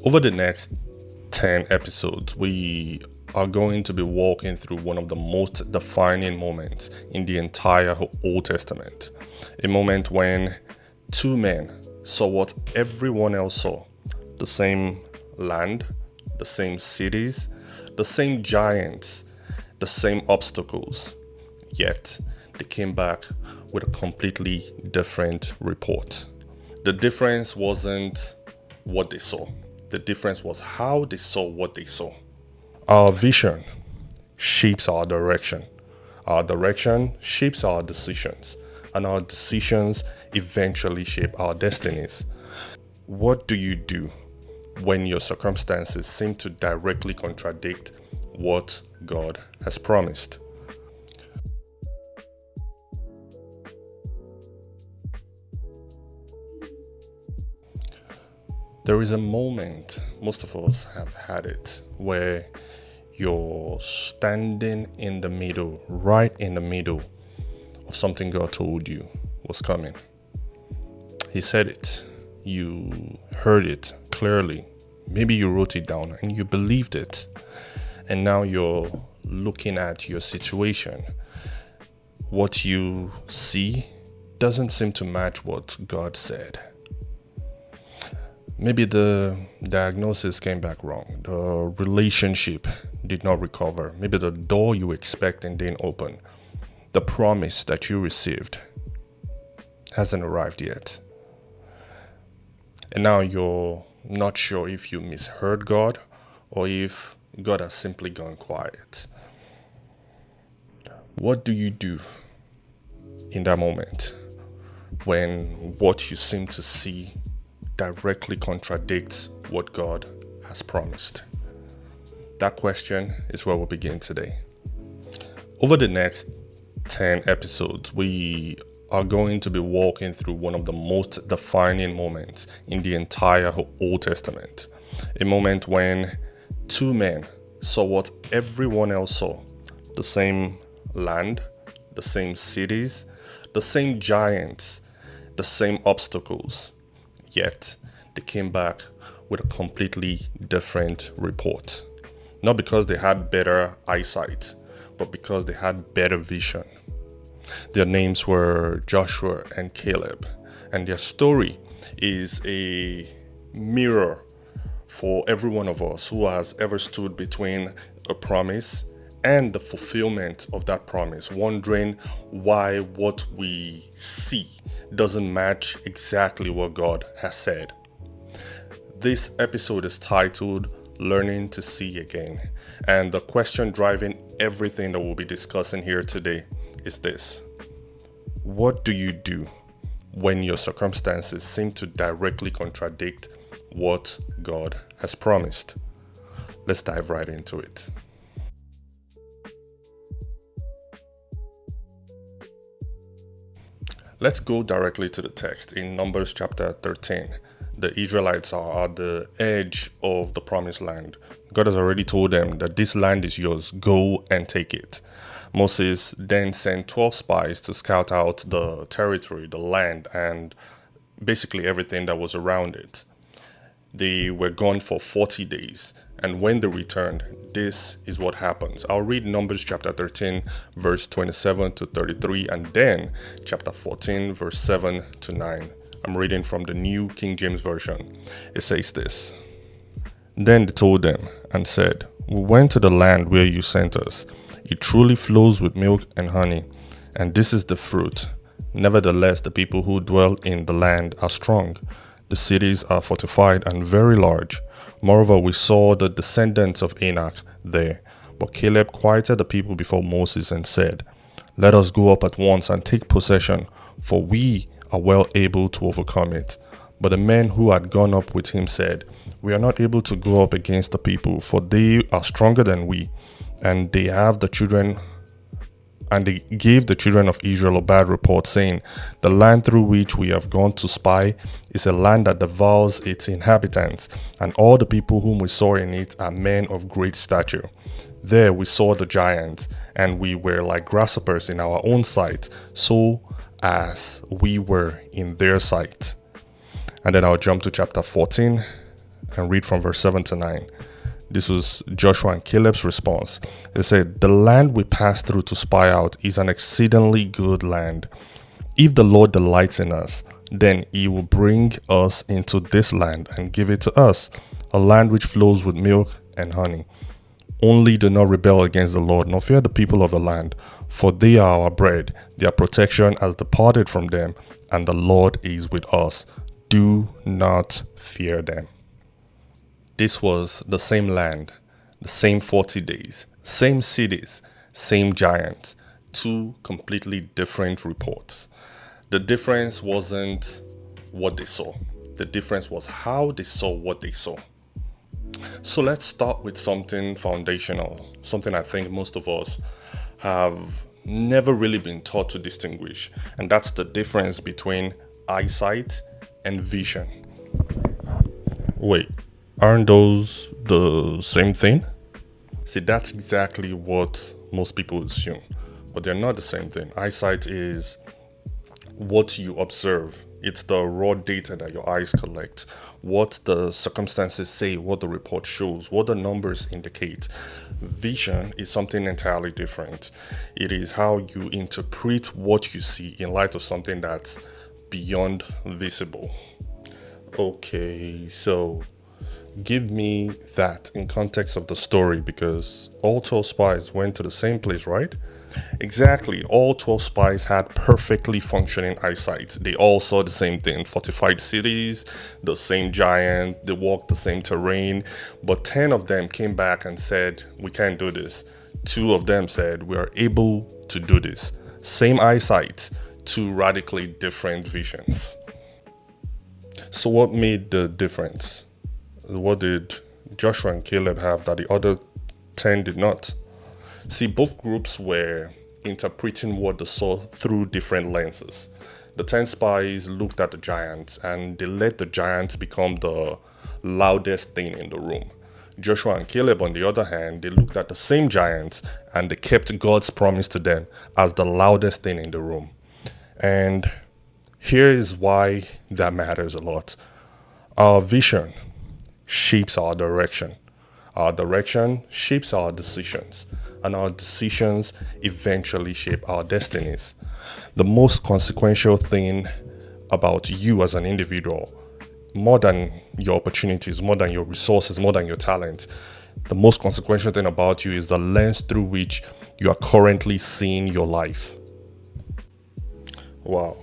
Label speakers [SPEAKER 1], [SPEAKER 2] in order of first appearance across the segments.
[SPEAKER 1] Over the next 10 episodes, we are going to be walking through one of the most defining moments in the entire Old Testament. A moment when two men saw what everyone else saw: the same land, the same cities, the same giants, the same obstacles. Yet they came back with a completely different report. The difference wasn't what they saw, the difference was how they saw what they saw. Our vision shapes our direction. Our direction shapes our decisions, and our decisions eventually shape our destinies. What do you do when your circumstances seem to directly contradict what God has promised? There is a moment, most of us have had it, where you're standing in the middle, right in the middle of something God told you was coming. He said it, you heard it clearly, maybe you wrote it down and you believed it, and now you're looking at your situation. What you see doesn't seem to match what God said. Maybe the diagnosis came back wrong. The relationship did not recover. Maybe the door you expected didn't open. The promise that you received hasn't arrived yet. And now you're not sure if you misheard God or if God has simply gone quiet. What do you do in that moment when what you seem to see directly contradicts what God has promised? That question is where we'll begin today. Over the next 10 episodes, we are going to be walking through one of the most defining moments in the entire Old Testament. A moment when two men saw what everyone else saw: the same land, the same cities, the same giants, the same obstacles. Yet they came back with a completely different report. Not because they had better eyesight, but because they had better vision. Their names were Joshua and Caleb, and their story is a mirror for every one of us who has ever stood between a promise and the fulfillment of that promise, wondering why what we see doesn't match exactly what God has said. This episode is titled Learning to See Again, and the question driving everything that we'll be discussing here today is this: what do you do when your circumstances seem to directly contradict what God has promised? Let's dive right into it. Let's go directly to the text. In Numbers chapter 13, the Israelites are at the edge of the promised land. God has already told them that this land is yours. Go and take it. Moses then sent 12 spies to scout out the territory, the land, and basically everything that was around it. They were gone for 40 days. And when they returned, this is what happens. I'll read Numbers chapter 13, verse 27 to 33, and then chapter 14, verse 7 to 9. I'm reading from the New King James Version. It says this: Then they told them and said, We went to the land where you sent us. It truly flows with milk and honey, and this is the fruit. Nevertheless, the people who dwell in the land are strong. The cities are fortified and very large. Moreover, we saw the descendants of Anak there. But Caleb quieted the people before Moses and said, Let us go up at once and take possession, for we are well able to overcome it. But the men who had gone up with him said, We are not able to go up against the people, for they are stronger than we, and they gave the children of Israel a bad report, saying, The land through which we have gone to spy is a land that devours its inhabitants, and all the people whom we saw in it are men of great stature. There we saw the giants, and we were like grasshoppers in our own sight, so as we were in their sight. And then I'll jump to chapter 14, and read from verse 7 to 9. This was Joshua and Caleb's response. They said, "The land we passed through to spy out is an exceedingly good land. If the Lord delights in us, then he will bring us into this land and give it to us, a land which flows with milk and honey. Only do not rebel against the Lord, nor fear the people of the land, for they are our bread. Their protection has departed from them, and the Lord is with us. Do not fear them." This was the same land, the same 40 days, same cities, same giants, two completely different reports. The difference wasn't what they saw. The difference was how they saw what they saw. So let's start with something foundational, something I think most of us have never really been taught to distinguish, and that's the difference between eyesight and vision. Wait, aren't those the same thing? See, that's exactly what most people assume, but they're not the same thing. Eyesight is what you observe. It's the raw data that your eyes collect, what the circumstances say, what the report shows, what the numbers indicate. Vision is something entirely different. It is how you interpret what you see in light of something that's beyond visible. Okay, so give me that in context of the story, because all 12 spies went to the same place, right? Exactly. All 12 spies had perfectly functioning eyesight. They all saw the same thing: fortified cities, the same giant, they walked the same terrain. But 10 of them came back and said, "We can't do this." 2 of them said, "We are able to do this." Same eyesight, 2 radically different visions. So what made the difference? What did Joshua and Caleb have that the other 10 did not? See, both groups were interpreting what they saw through different lenses. The 10 spies looked at the giants and they let the giants become the loudest thing in the room. Joshua and Caleb, on the other hand, they looked at the same giants and they kept God's promise to them as the loudest thing in the room. And here is why that matters a lot. Our vision shapes our direction. Our direction shapes our decisions, and our decisions eventually shape our destinies. The most consequential thing about you as an individual, more than your opportunities, more than your resources, more than your talent, the most consequential thing about you is the lens through which you are currently seeing your life. Wow,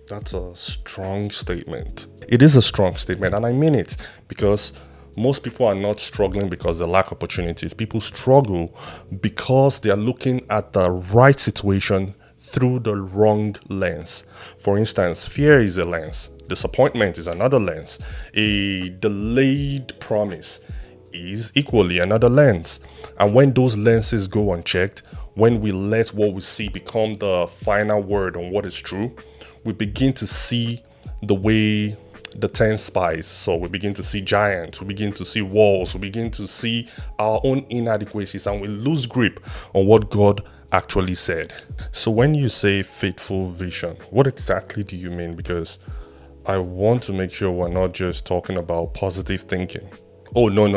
[SPEAKER 1] that's a strong statement. It is a strong statement, and I mean it, because most people are not struggling because they lack opportunities. People struggle because they are looking at the right situation through the wrong lens. For instance, fear is a lens. Disappointment is another lens. A delayed promise is equally another lens. And when those lenses go unchecked, when we let what we see become the final word on what is true, we begin to see the way the 10 spies. So we begin to see giants, we begin to see walls, we begin to see our own inadequacies, and we lose grip on what God actually said. So when you say faithful vision, what exactly do you mean? Because I want to make sure we're not just talking about positive thinking. Oh, no.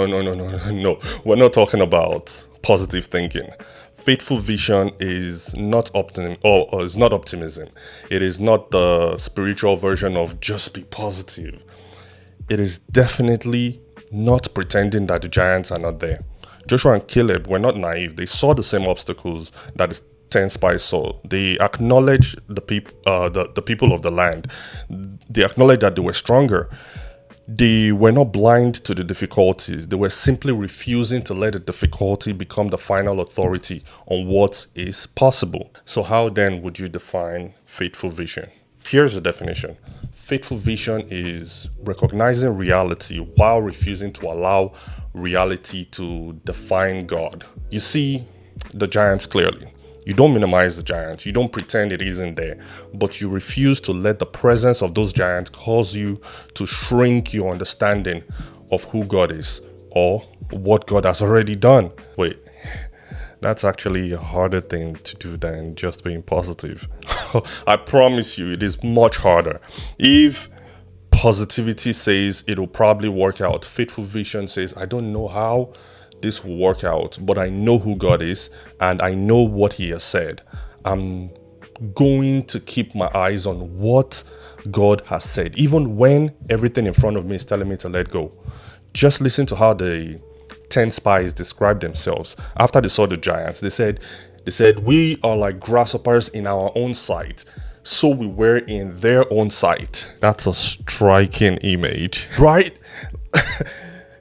[SPEAKER 1] We're not talking about positive thinking. Faithful vision is not is not optimism. It is not the spiritual version of just be positive. It is definitely not pretending that the giants are not there. Joshua and Caleb were not naive. They saw the same obstacles that the 10 spies saw. They acknowledged the people of the land. They acknowledged that they were stronger. They were not blind to the difficulties. They were simply refusing to let the difficulty become the final authority on what is possible. So how then would you define faithful vision? Here's the definition. Faithful vision is recognizing reality while refusing to allow reality to define God. You see the giants clearly. You don't minimize the giants. You don't pretend it isn't there, but you refuse to let the presence of those giants cause you to shrink your understanding of who God is or what God has already done. Wait, that's actually a harder thing to do than just being positive. I promise you, it is much harder. If Positivity says it'll probably work out. Faithful vision says, I don't know how this will work out, but I know who God is and I know what He has said. I'm going to keep my eyes on what God has said, even when everything in front of me is telling me to let go. Just listen to how the 10 spies described themselves after they saw the giants. They said, we are like grasshoppers in our own sight. So we were in their own sight. That's a striking image, right?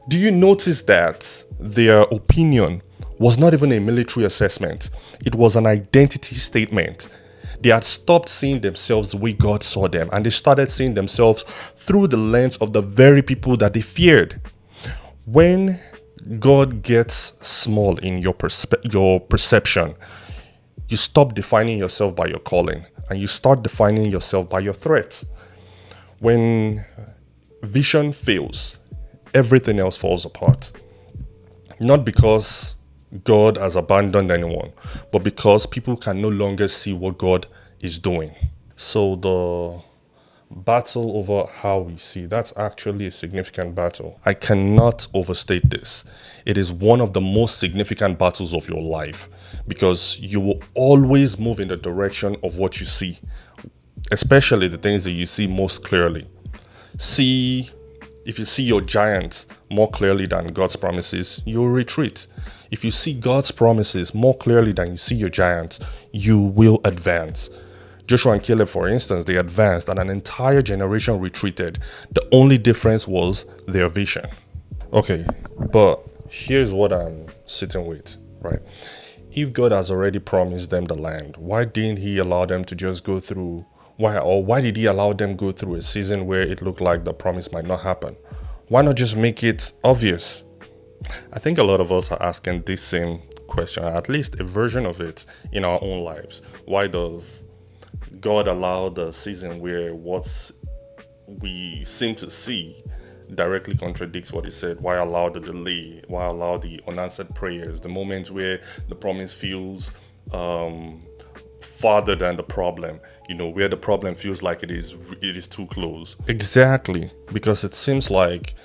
[SPEAKER 1] Do you notice that their opinion was not even a military assessment? It was an identity statement. They had stopped seeing themselves the way God saw them, and they started seeing themselves through the lens of the very people that they feared. When God gets small in your perception, you stop defining yourself by your calling and you start defining yourself by your threats. When vision fails, everything else falls apart. Not because God has abandoned anyone, but because people can no longer see what God is doing. So the battle over how we see, that's actually a significant battle. I cannot overstate this. It is one of the most significant battles of your life because you will always move in the direction of what you see, especially the things that you see most clearly. If you see your giants more clearly than God's promises, you'll retreat. If you see God's promises more clearly than you see your giants, you will advance. Joshua and Caleb, for instance, they advanced and an entire generation retreated. The only difference was their vision. Okay, but here's what I'm sitting with, right? If God has already promised them the land, why didn't He allow them to just go through? Why did He allow them go through a season where it looked like the promise might not happen? Why not just make it obvious? I think a lot of us are asking this same question, at least a version of it in our own lives. Why does God allow the season where what we seem to see directly contradicts what He said? Why allow the delay? Why allow the unanswered prayers? The moments where the promise feels farther than the problem, where the problem feels like it is too close. Exactly, because it seems like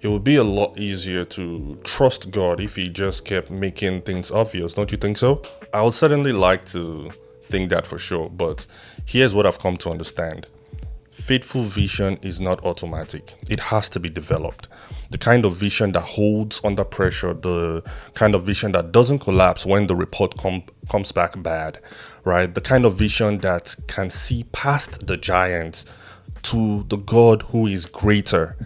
[SPEAKER 1] it would be a lot easier to trust God if He just kept making things obvious. Don't you think so? I would certainly like to think that for sure, but here's what I've come to understand. Faithful vision is not automatic. It has to be developed. The kind of vision that holds under pressure, the kind of vision that doesn't collapse when the report comes back bad, right? The kind of vision that can see past the giants to the God who is greater.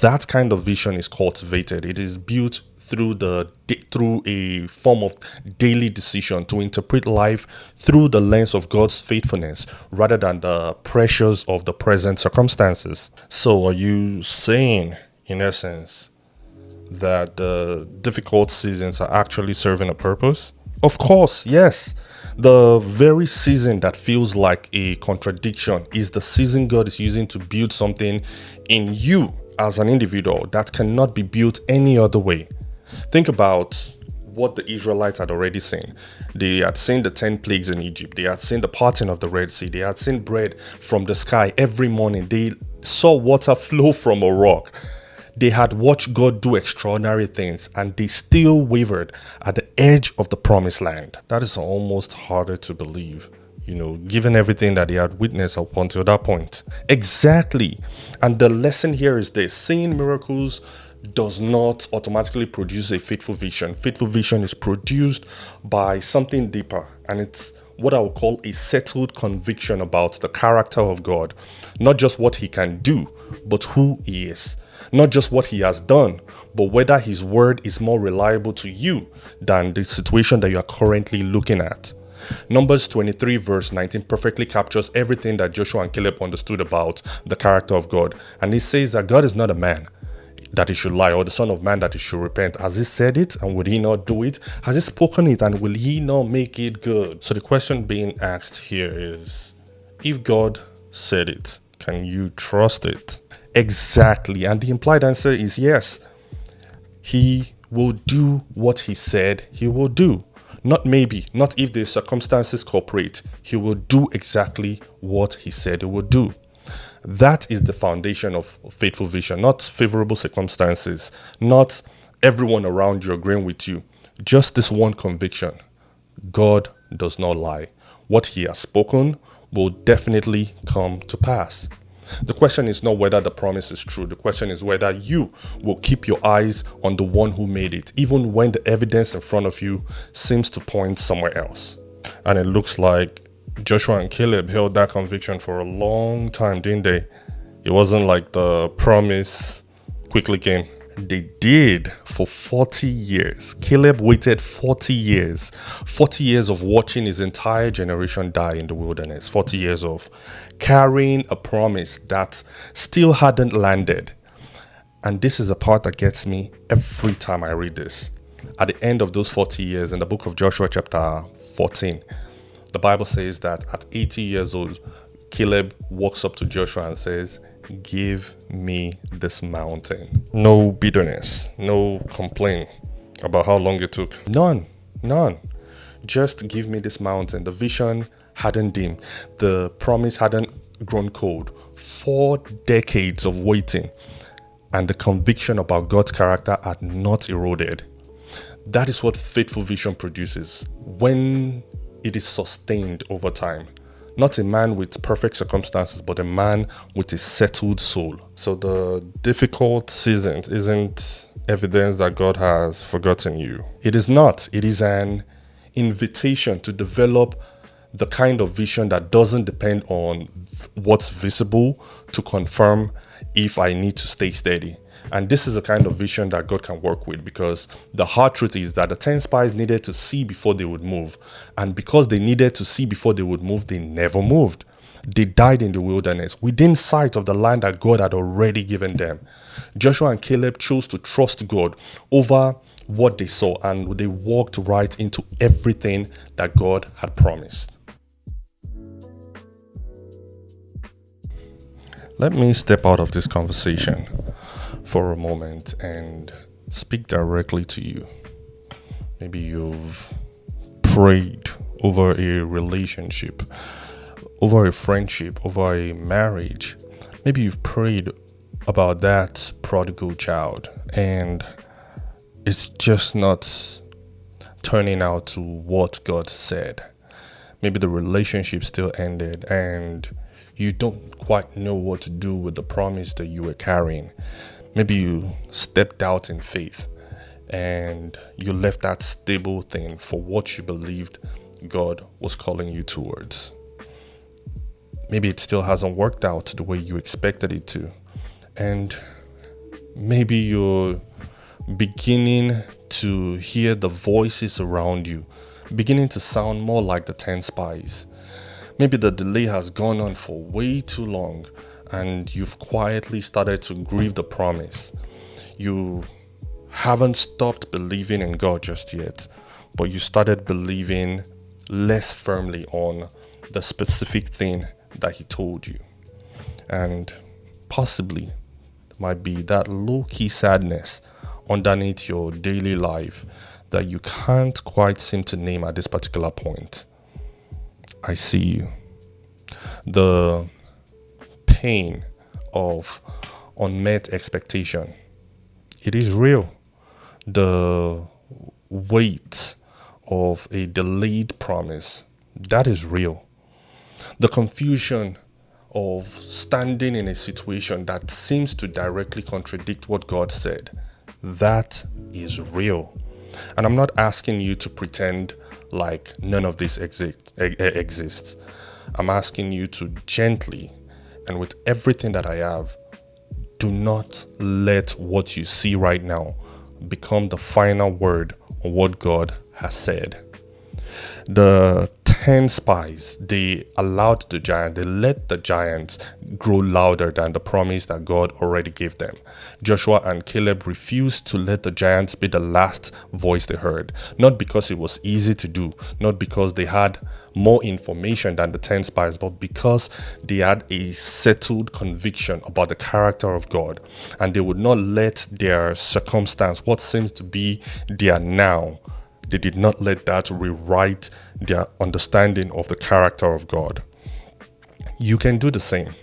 [SPEAKER 1] That kind of vision is cultivated. It is built through a form of daily decision to interpret life through the lens of God's faithfulness rather than the pressures of the present circumstances. So are you saying, in essence, that the difficult seasons are actually serving a purpose? Of course, yes. The very season that feels like a contradiction is the season God is using to build something in you as an individual that cannot be built any other way. Think about what the Israelites had already seen. They had seen the 10 plagues in Egypt. They had seen the parting of the Red Sea. They had seen bread from the sky every morning. They saw water flow from a rock. They had watched God do extraordinary things, and they still wavered at the edge of the promised land. That is almost harder to believe, given everything that they had witnessed up until that point. Exactly. And the lesson here is this: seeing miracles does not automatically produce a faithful vision. Faithful vision is produced by something deeper, and it's what I would call a settled conviction about the character of God. Not just what He can do, but who He is. Not just what He has done, but whether His word is more reliable to you than the situation that you are currently looking at. Numbers 23 verse 19 perfectly captures everything that Joshua and Caleb understood about the character of God. And it says that God is not a man that He should lie, or the Son of Man that He should repent. Has He said it, and would He not do it? Has He spoken it, and will He not make it good? So the question being asked here is, if God said it, can you trust it? Exactly. And the implied answer is yes. He will do what He said He will do. Not maybe, not if the circumstances cooperate. He will do exactly what He said He would do. That is the foundation of faithful vision, not favorable circumstances, not everyone around you agreeing with you. Just this one conviction: God does not lie. What he has spoken will definitely come to pass. The question is not whether the promise is true. The question is whether you will keep your eyes on the one who made it, even when the evidence in front of you seems to point somewhere else. And it looks like Joshua and Caleb held that conviction for a long time, didn't they? It wasn't like the promise quickly came. They did for 40 years. Caleb waited 40 years. 40 years of watching his entire generation die in the wilderness. 40 years of carrying a promise that still hadn't landed. And this is the part that gets me every time I read this. At the end of those 40 years, in the book of Joshua chapter 14, the Bible says that at 80 years old, Caleb walks up to Joshua and says, "Give me this mountain." No bitterness, no complaint about how long it took. None. Just give me this mountain. The vision hadn't dimmed. The promise hadn't grown cold. 4 decades of waiting, and the conviction about God's character had not eroded. That is what faithful vision produces when it is sustained over time. Not a man with perfect circumstances, but a man with a settled soul. So the difficult seasons isn't evidence that God has forgotten you. It is not. It is an invitation to develop the kind of vision that doesn't depend on what's visible to confirm if I need to stay steady. And this is the kind of vision that God can work with, because the hard truth is that the 10 spies needed to see before they would move. And because they needed to see before they would move, they never moved. They died in the wilderness within sight of the land that God had already given them. Joshua and Caleb chose to trust God over what they saw, and they walked right into everything that God had promised. Let me step out of this conversation for a moment and speak directly to you. Maybe you've prayed over a relationship, over a friendship, over a marriage. Maybe you've prayed about that prodigal child, and it's just not turning out to what God said. Maybe the relationship still ended, and you don't quite know what to do with the promise that you were carrying. Maybe you stepped out in faith and you left that stable thing for what you believed God was calling you towards. Maybe it still hasn't worked out the way you expected it to. And maybe you're beginning to hear the voices around you, beginning to sound more like the 10 spies. Maybe the delay has gone on for way too long, and you've quietly started to grieve the promise. You haven't stopped believing in God just yet, but you started believing less firmly on the specific thing that He told you. And possibly there might be that low-key sadness underneath your daily life that you can't quite seem to name at this particular point. I see you. The pain of unmet expectation, it is real. The weight of a delayed promise, that is real. The confusion of standing in a situation that seems to directly contradict what God said, that is real. And I'm not asking you to pretend like none of this exists. I'm asking you to gently, and with everything that I have, do not let what you see right now become the final word on what God has said. The 10 spies, they allowed the giant, they let the giants grow louder than the promise that God already gave them. Joshua and Caleb refused to let the giants be the last voice they heard, not because it was easy to do, not because they had more information than the 10 spies, but because they had a settled conviction about the character of God, and they would not let their circumstance, what seems to be their now, they did not let that rewrite their understanding of the character of God. You can do the same.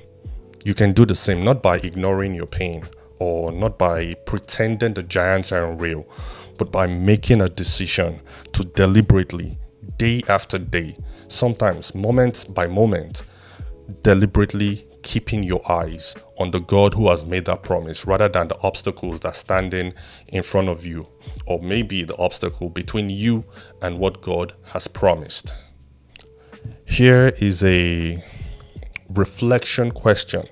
[SPEAKER 1] You can do the same, not by ignoring your pain or not by pretending the giants aren't real, but by making a decision to deliberately, day after day, sometimes moment by moment, deliberately keeping your eyes on the God who has made that promise rather than the obstacles that are standing in front of you, or maybe the obstacle between you and what God has promised. Here is a reflection question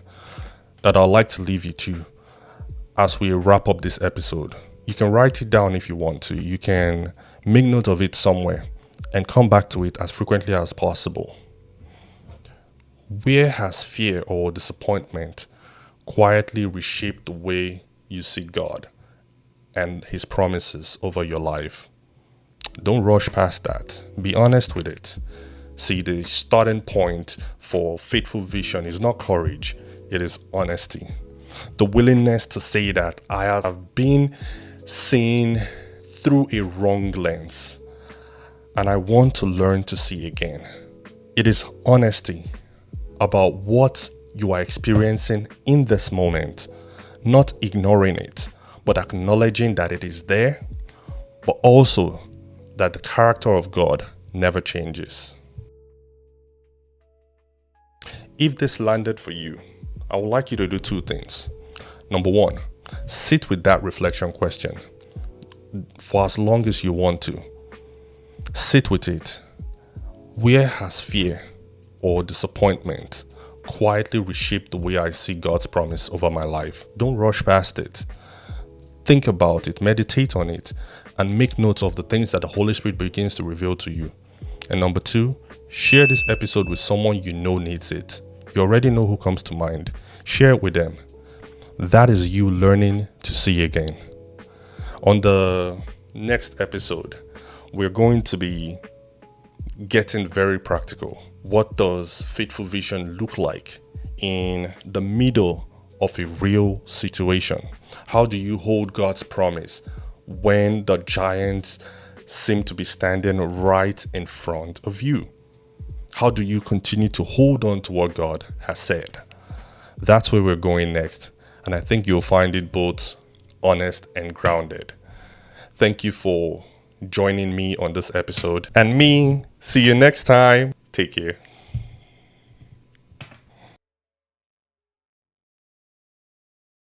[SPEAKER 1] that I'd like to leave you to as we wrap up this episode. You can write it down if you want to. You can make note of it somewhere and come back to it as frequently as possible. Where has fear or disappointment quietly reshaped the way you see God and His promises over your life? Don't rush past that. Be honest with it. See, the starting point for faithful vision is not courage, it is honesty. The willingness to say that I have been seen through a wrong lens and I want to learn to see again. It is honesty about what you are experiencing in this moment, not ignoring it, but acknowledging that it is there, but also that the character of God never changes. If this landed for you, I would like you to do two things. Number one, sit with that reflection question for as long as you want to. Sit with it. Where has fear or disappointment quietly reshaped the way I see God's promise over my life? Don't rush past it. Think about it, meditate on it, and make notes of the things that the Holy Spirit begins to reveal to you. And number two, share this episode with someone you know needs it. You already know who comes to mind. Share it with them. That is you learning to see again. On the next episode, we're going to be getting very practical. What does faithful vision look like in the middle of a real situation? How do you hold God's promise when the giants seem to be standing right in front of you? How do you continue to hold on to what God has said? That's where we're going next, and I think you'll find it both honest and grounded. Thank you for joining me on this episode, and see you next time. Take care.